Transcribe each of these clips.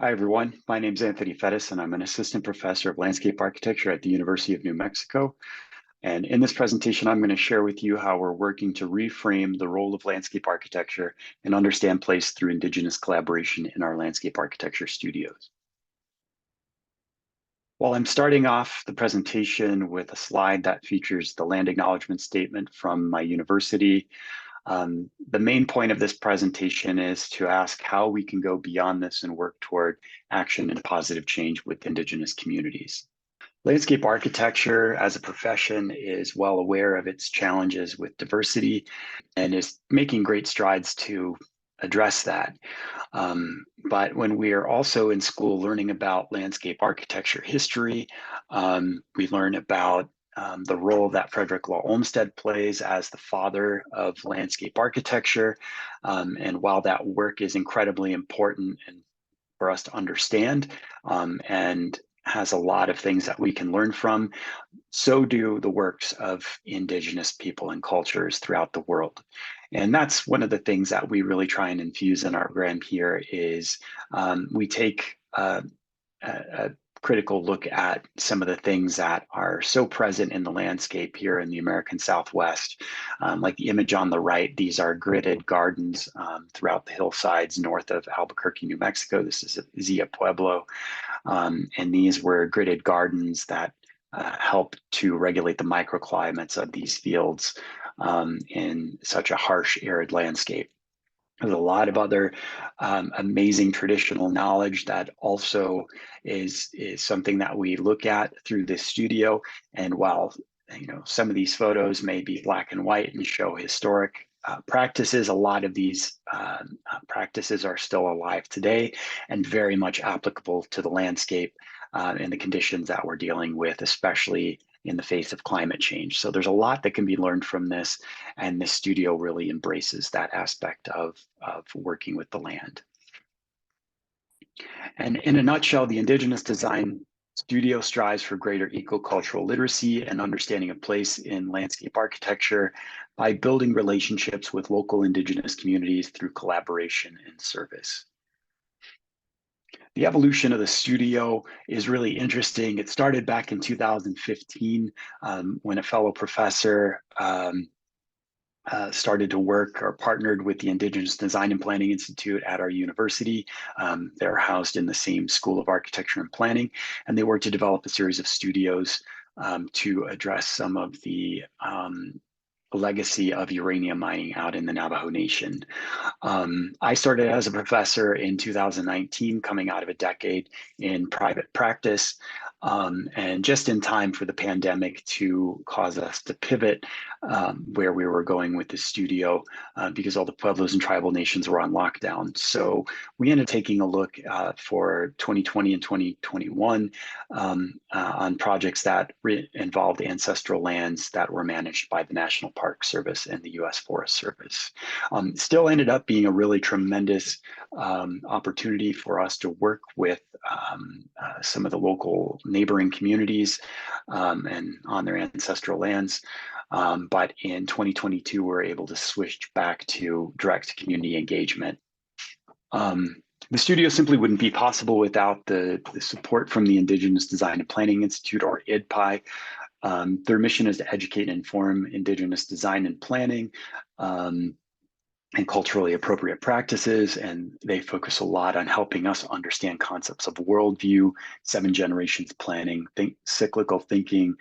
Hi, everyone. My name is Anthony Fettes, and I'm an assistant professor of landscape architecture at the University of New Mexico. And in this presentation, I'm going to share with you how we're working to reframe the role of landscape architecture and understand place through Indigenous collaboration in our landscape architecture studios. While I'm starting off the presentation with a slide that features the land acknowledgement statement from my university, the main point of this presentation is to ask how we can go beyond this and work toward action and positive change with Indigenous communities. Landscape architecture as a profession is well aware of its challenges with diversity and is making great strides to address that. But when we are also in school learning about landscape architecture history, we learn about the role that Frederick Law Olmsted plays as the father of landscape architecture. And while that work is incredibly important and for us to understand and has a lot of things that we can learn from, so do the works of Indigenous people and cultures throughout the world. And that's one of the things that we really try and infuse in our program here is we take a critical look at some of the things that are so present in the landscape here in the American Southwest. Like the image on the right, these are gridded gardens throughout the hillsides north of Albuquerque, New Mexico. This is Zia Pueblo. And these were gridded gardens that help to regulate the microclimates of these fields in such a harsh, arid landscape. There's a lot of other amazing traditional knowledge that also is something that we look at through this studio. And while some of these photos may be black and white and show historic practices, a lot of these practices are still alive today and very much applicable to the landscape and the conditions that we're dealing with, especially in the face of climate change. So there's a lot that can be learned from this, and this studio really embraces that aspect of working with the land. And in a nutshell, the Indigenous Design Studio strives for greater ecocultural literacy and understanding of place in landscape architecture by building relationships with local Indigenous communities through collaboration and service. The evolution of the studio is really interesting. It started back in 2015 when a fellow professor started to work or partnered with the Indigenous Design and Planning Institute at our university. They're housed in the same School of Architecture and Planning, and they worked to develop a series of studios to address some of the legacy of uranium mining out in the Navajo Nation. I started as a professor in 2019, coming out of a decade in private practice, and just in time for the pandemic to cause us to pivot where we were going with the studio because all the pueblos and tribal nations were on lockdown. So we ended up taking a look for 2020 and 2021 on projects that involved ancestral lands that were managed by the National Park Service and the U.S. Forest Service. Still ended up being a really tremendous opportunity for us to work with some of the local neighboring communities and on their ancestral lands. But in 2022, we're able to switch back to direct community engagement. The studio simply wouldn't be possible without the support from the Indigenous Design and Planning Institute, or IDPI. Their mission is to educate and inform Indigenous design and planning and culturally appropriate practices, and they focus a lot on helping us understand concepts of worldview, 7 generations planning, cyclical thinking,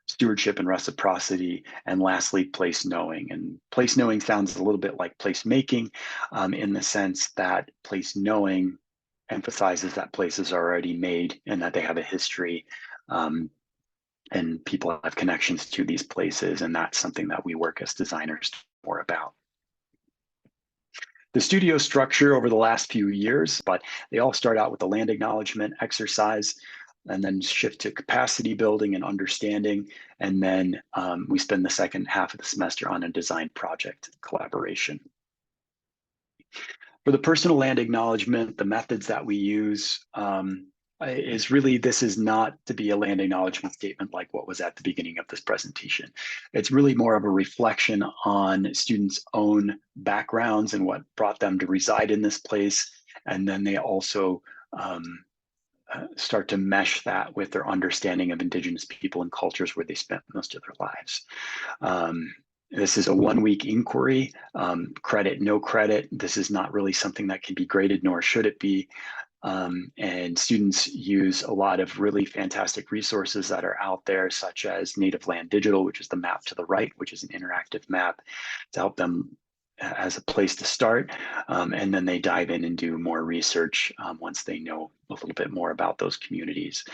stewardship and reciprocity, and lastly, place knowing. And place knowing sounds a little bit like place making in the sense that place knowing emphasizes that places are already made and that they have a history and people have connections to these places. And that's something that we work as designers more about. The studio structure over the last few years, but they all start out with the land acknowledgement exercise and then shift to capacity building and understanding. And then we spend the second half of the semester on a design project collaboration. For the personal land acknowledgement, the methods that we use is really, this is not to be a land acknowledgement statement like what was at the beginning of this presentation. It's really more of a reflection on students' own backgrounds and what brought them to reside in this place. And then they also start to mesh that with their understanding of Indigenous people and cultures where they spent most of their lives. This is a 1-week inquiry, credit, no credit. This is not really something that can be graded, nor should it be. And students use a lot of really fantastic resources that are out there, such as Native Land Digital, which is the map to the right, which is an interactive map to help them as a place to start. And then they dive in and do more research once they know a little bit more about those communities.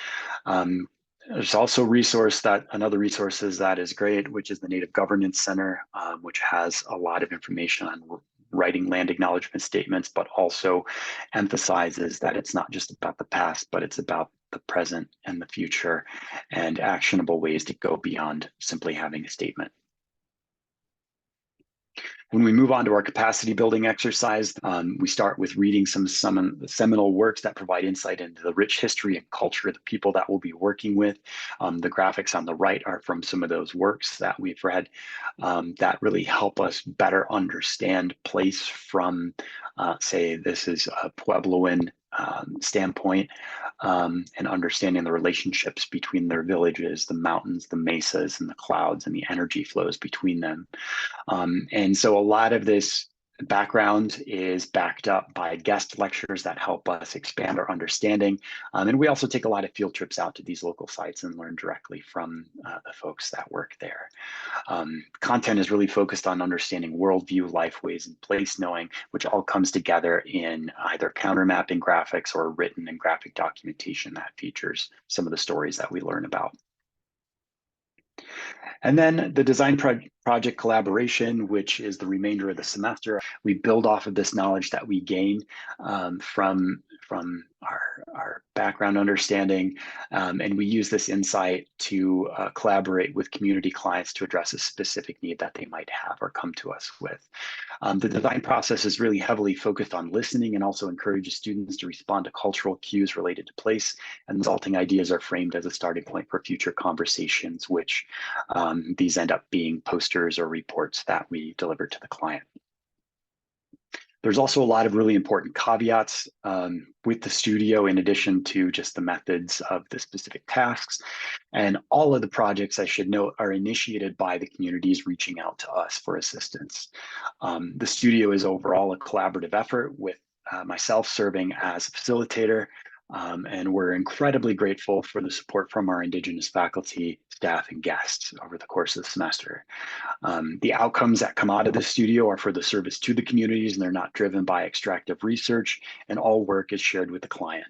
There's also another resource that is great, which is the Native Governance Center, which has a lot of information on writing land acknowledgement statements, but also emphasizes that it's not just about the past, but it's about the present and the future, and actionable ways to go beyond simply having a statement. When we move on to our capacity building exercise, we start with reading some seminal works that provide insight into the rich history and culture of the people that we'll be working with. The graphics on the right are from some of those works that we've read that really help us better understand place from, say, this is a Puebloan standpoint, and understanding the relationships between their villages, the mountains, the mesas, and the clouds, and the energy flows between them. And so a lot of this background is backed up by guest lectures that help us expand our understanding. And we also take a lot of field trips out to these local sites and learn directly from the folks that work there. Content is really focused on understanding worldview, lifeways, and place knowing, which all comes together in either countermapping graphics or written and graphic documentation that features some of the stories that we learn about. And then the design project collaboration, which is the remainder of the semester. We build off of this knowledge that we gain from our background understanding, and we use this insight to collaborate with community clients to address a specific need that they might have or come to us with. The design process is really heavily focused on listening and also encourages students to respond to cultural cues related to place, and resulting ideas are framed as a starting point for future conversations, which these end up being posters or reports that we deliver to the client. There's also a lot of really important caveats with the studio, in addition to just the methods of the specific tasks. And all of the projects, I should note, are initiated by the communities reaching out to us for assistance. The studio is overall a collaborative effort, with myself serving as a facilitator. And we're incredibly grateful for the support from our Indigenous faculty, staff, and guests over the course of the semester. The outcomes that come out of the studio are for the service to the communities, and they're not driven by extractive research, and all work is shared with the client.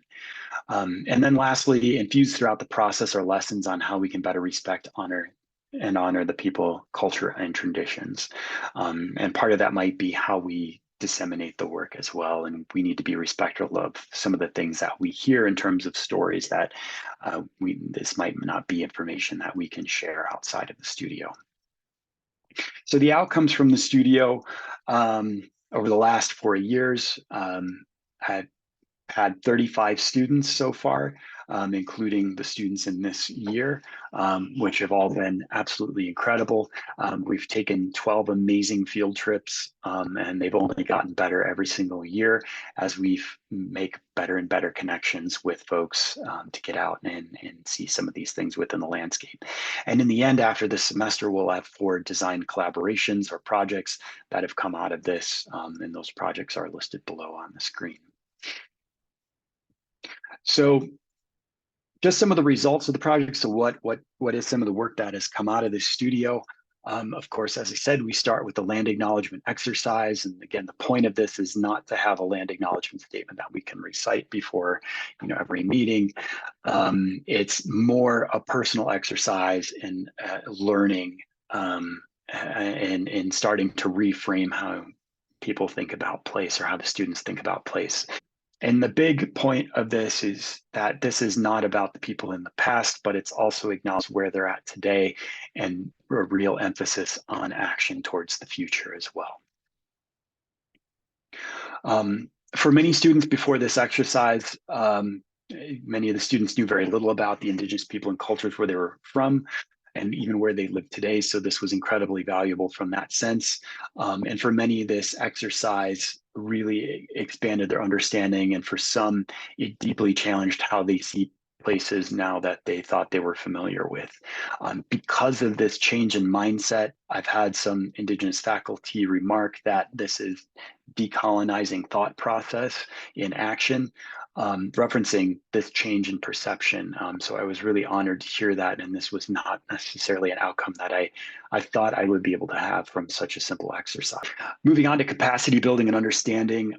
And then lastly, infused throughout the process are lessons on how we can better respect, honor the people, culture, and traditions. And part of that might be how we disseminate the work as well. And we need to be respectful of some of the things that we hear in terms of stories that this might not be information that we can share outside of the studio. So the outcomes from the studio over the last 4 years had 35 students so far, including the students in this year, which have all been absolutely incredible. We've taken 12 amazing field trips, and they've only gotten better every single year as we make better and better connections with folks to get out and see some of these things within the landscape. And in the end, after this semester, we'll have 4 design collaborations or projects that have come out of this, and those projects are listed below on the screen. So just some of the results of the project. So what is some of the work that has come out of this studio? Of course, as I said, we start with the land acknowledgement exercise. And again, the point of this is not to have a land acknowledgement statement that we can recite before every meeting. It's more a personal exercise in learning and starting to reframe how people think about place, or how the students think about place. And the big point of this is that this is not about the people in the past, but it's also acknowledged where they're at today, and a real emphasis on action towards the future as well. For many students before this exercise, many of the students knew very little about the Indigenous people and cultures where they were from, and even where they live today. So this was incredibly valuable from that sense. And for many, this exercise really expanded their understanding, and for some, it deeply challenged how they see places now that they thought they were familiar with. Because of this change in mindset, I've had some Indigenous faculty remark that this is decolonizing thought process in action, referencing this change in perception. So I was really honored to hear that, and this was not necessarily an outcome that I thought I would be able to have from such a simple exercise. Moving on to capacity building and understanding,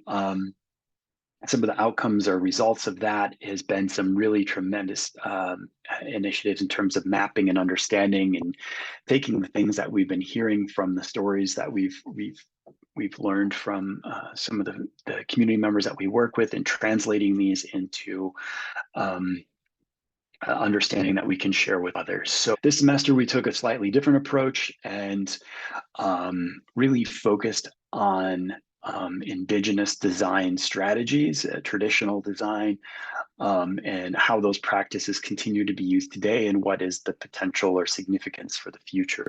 some of the outcomes or results of that has been some really tremendous initiatives in terms of mapping and understanding, and taking the things that we've been hearing from the stories that we've learned from some of the community members that we work with, and translating these into understanding that we can share with others. So this semester we took a slightly different approach, and really focused on Indigenous design strategies, traditional design, and how those practices continue to be used today, and what is the potential or significance for the future.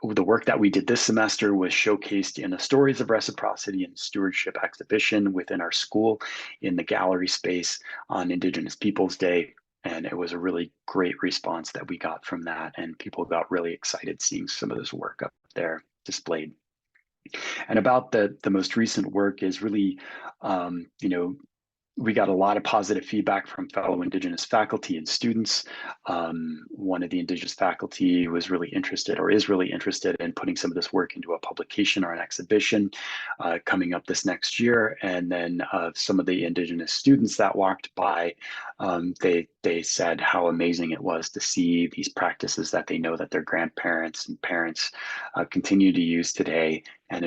The work that we did this semester was showcased in a Stories of Reciprocity and Stewardship exhibition within our school in the gallery space on Indigenous Peoples Day. And it was a really great response that we got from that. And people got really excited seeing some of this work up there displayed. And about the most recent work is really, we got a lot of positive feedback from fellow Indigenous faculty and students. One of the Indigenous faculty was really interested, or is really interested, in putting some of this work into a publication or an exhibition coming up this next year. And then some of the Indigenous students that walked by, they said how amazing it was to see these practices that they know that their grandparents and parents continue to use today. And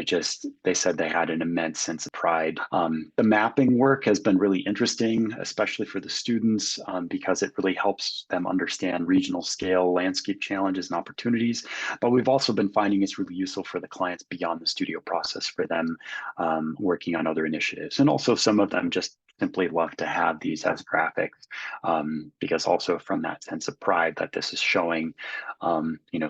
they said they had an immense sense of pride. The mapping work has been really interesting, especially for the students, because it really helps them understand regional scale landscape challenges and opportunities. But we've also been finding it's really useful for the clients beyond the studio process, for them working on other initiatives. And also some of them just simply love to have these as graphics, because also from that sense of pride that this is showing,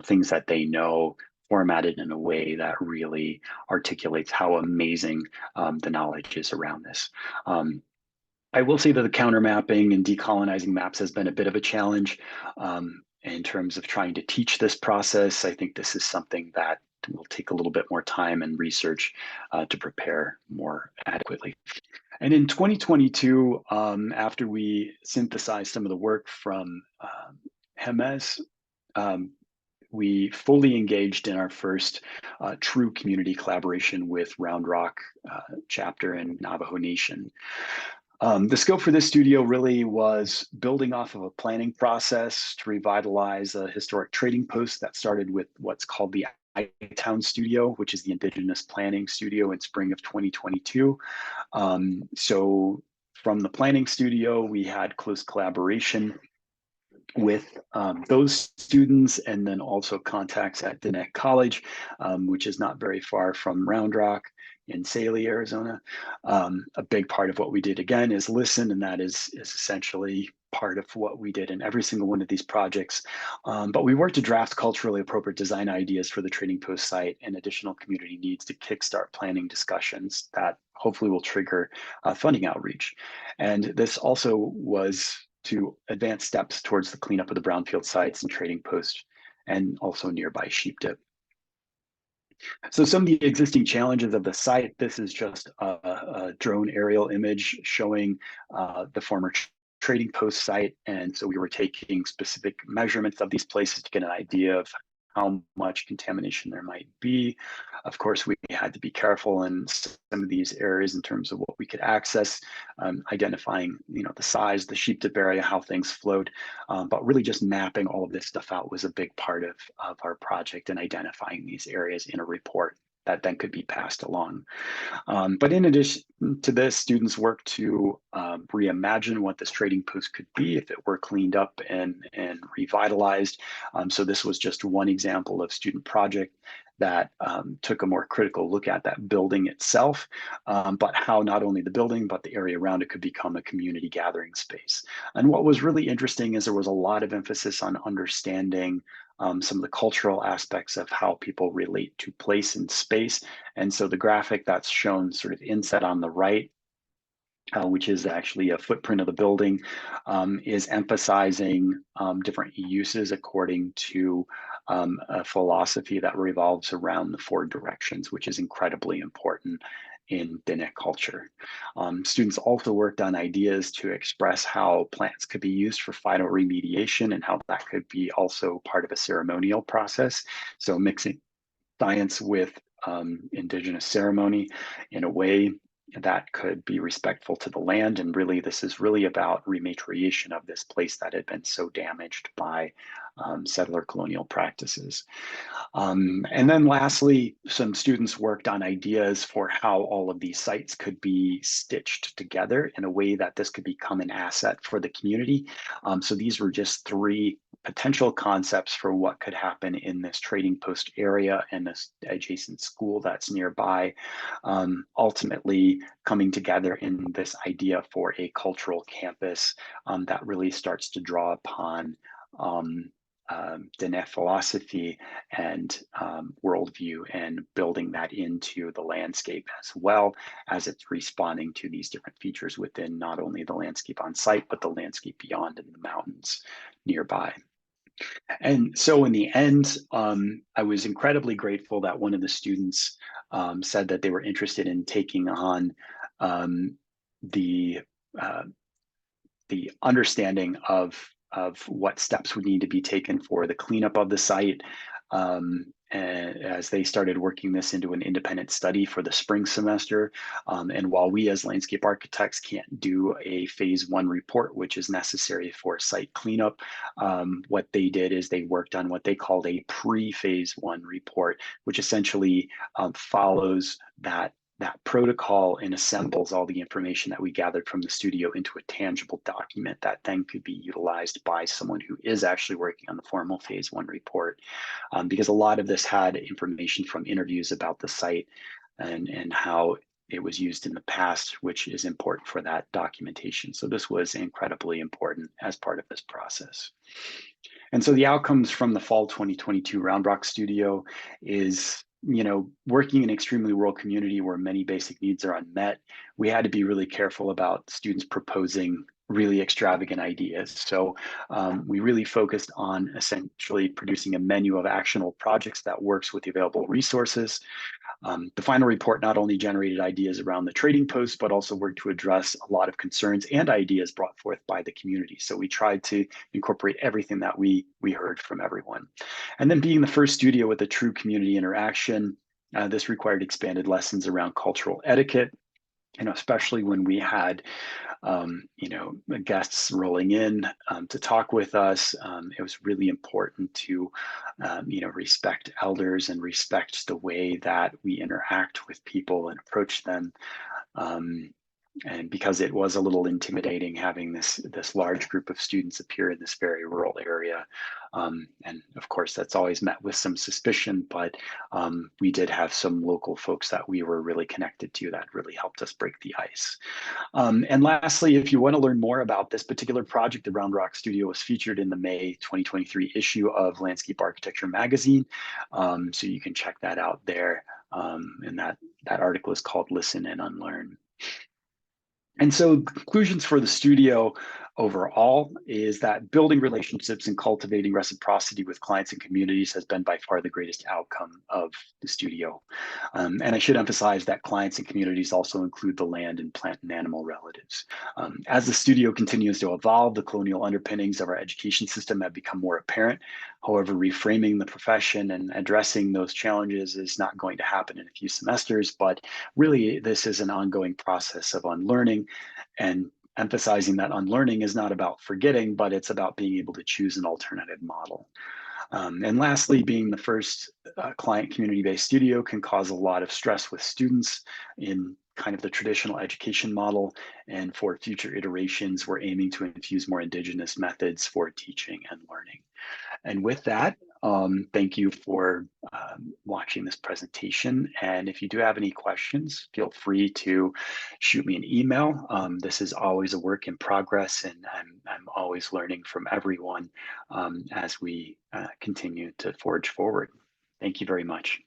things that they know, formatted in a way that really articulates how amazing the knowledge is around this. I will say that the counter mapping and decolonizing maps has been a bit of a challenge in terms of trying to teach this process. I think this is something that will take a little bit more time and research to prepare more adequately. And in 2022, after we synthesized some of the work from HEMES, we fully engaged in our first true community collaboration with Round Rock chapter and Navajo Nation. The scope for this studio really was building off of a planning process to revitalize a historic trading post that started with what's called the I-Town Studio, which is the Indigenous Planning Studio, in spring of 2022. So from the planning studio, we had close collaboration with those students, and then also contacts at Dinek College, which is not very far from Round Rock in Saley, Arizona. A big part of what we did, again, is listen, and that is essentially part of what we did in every single one of these projects. But we worked to draft culturally appropriate design ideas for the Trading Post site and additional community needs to kickstart planning discussions that hopefully will trigger funding outreach. And this also was to advance steps towards the cleanup of the brownfield sites and Trading Post, and also nearby sheep dip. So some of the existing challenges of the site, this is just a drone aerial image showing the former Trading Post site. And so we were taking specific measurements of these places to get an idea of how much contamination there might be. Of course, we had to be careful in some of these areas in terms of what we could access, identifying, the size, the sheep dip area, how things flowed, but really just mapping all of this stuff out was a big part of our project, and identifying these areas in a report that then could be passed along. But in addition to this, students work to reimagine what this trading post could be if it were cleaned up and revitalized. So this was just one example of student project that took a more critical look at that building itself, but how not only the building, but the area around it could become a community gathering space. And what was really interesting is there was a lot of emphasis on understanding some of the cultural aspects of how people relate to place and space. And so the graphic that's shown sort of inset on the right, which is actually a footprint of the building, is emphasizing different uses according to a philosophy that revolves around the four directions, which is incredibly important in Diné culture. Students also worked on ideas to express how plants could be used for final remediation and how that could be also part of a ceremonial process. So mixing science with Indigenous ceremony in a way that could be respectful to the land. And really, this is really about rematriation of this place that had been so damaged by settler colonial practices. And then lastly, some students worked on ideas for how all of these sites could be stitched together in a way that this could become an asset for the community. So these were just three potential concepts for what could happen in this trading post area and this adjacent school that's nearby, ultimately coming together in this idea for a cultural campus that really starts to draw upon Diné philosophy and worldview, and building that into the landscape as well as it's responding to these different features within not only the landscape on site, but the landscape beyond in the mountains nearby. And so in the end, I was incredibly grateful that one of the students said that they were interested in taking on the uh, the understanding of what steps would need to be taken for the cleanup of the site. And as they started working this into an independent study for the spring semester. And while we as landscape architects can't do a phase one report, which is necessary for site cleanup, what they did is they worked on what they called a pre-phase one report, which essentially follows that protocol and assembles all the information that we gathered from the studio into a tangible document that then could be utilized by someone who is actually working on the formal phase one report. Because a lot of this had information from interviews about the site and how it was used in the past, which is important for that documentation. So this was incredibly important as part of this process. And so the outcomes from the fall 2022 Round Rock Studio is, working in an extremely rural community where many basic needs are unmet. We had to be really careful about students proposing really extravagant ideas. So we really focused on essentially producing a menu of actionable projects that works with the available resources. The final report not only generated ideas around the trading post, but also worked to address a lot of concerns and ideas brought forth by the community. So we tried to incorporate everything that we heard from everyone. And then being the first studio with a true community interaction, this required expanded lessons around cultural etiquette, especially when we had guests rolling in to talk with us. It was really important to, respect elders and respect the way that we interact with people and approach them. And because it was a little intimidating having this large group of students appear in this very rural area. And of course, that's always met with some suspicion, but we did have some local folks that we were really connected to that really helped us break the ice. And lastly, if you want to learn more about this particular project, the Round Rock Studio was featured in the May 2023 issue of Landscape Architecture magazine. So you can check that out there. And that article is called Listen and Unlearn. And so conclusions for the studio overall is that building relationships and cultivating reciprocity with clients and communities has been by far the greatest outcome of the studio. And I should emphasize that clients and communities also include the land and plant and animal relatives. As the studio continues to evolve, the colonial underpinnings of our education system have become more apparent. However, reframing the profession and addressing those challenges is not going to happen in a few semesters, but really this is an ongoing process of unlearning, and emphasizing that unlearning is not about forgetting, but it's about being able to choose an alternative model. And lastly, being the first client community-based studio can cause a lot of stress with students in kind of the traditional education model. And for future iterations, we're aiming to infuse more Indigenous methods for teaching and learning. And with that, Thank you for watching this presentation. And if you do have any questions, feel free to shoot me an email. This is always a work in progress, and I'm always learning from everyone as we continue to forge forward. Thank you very much.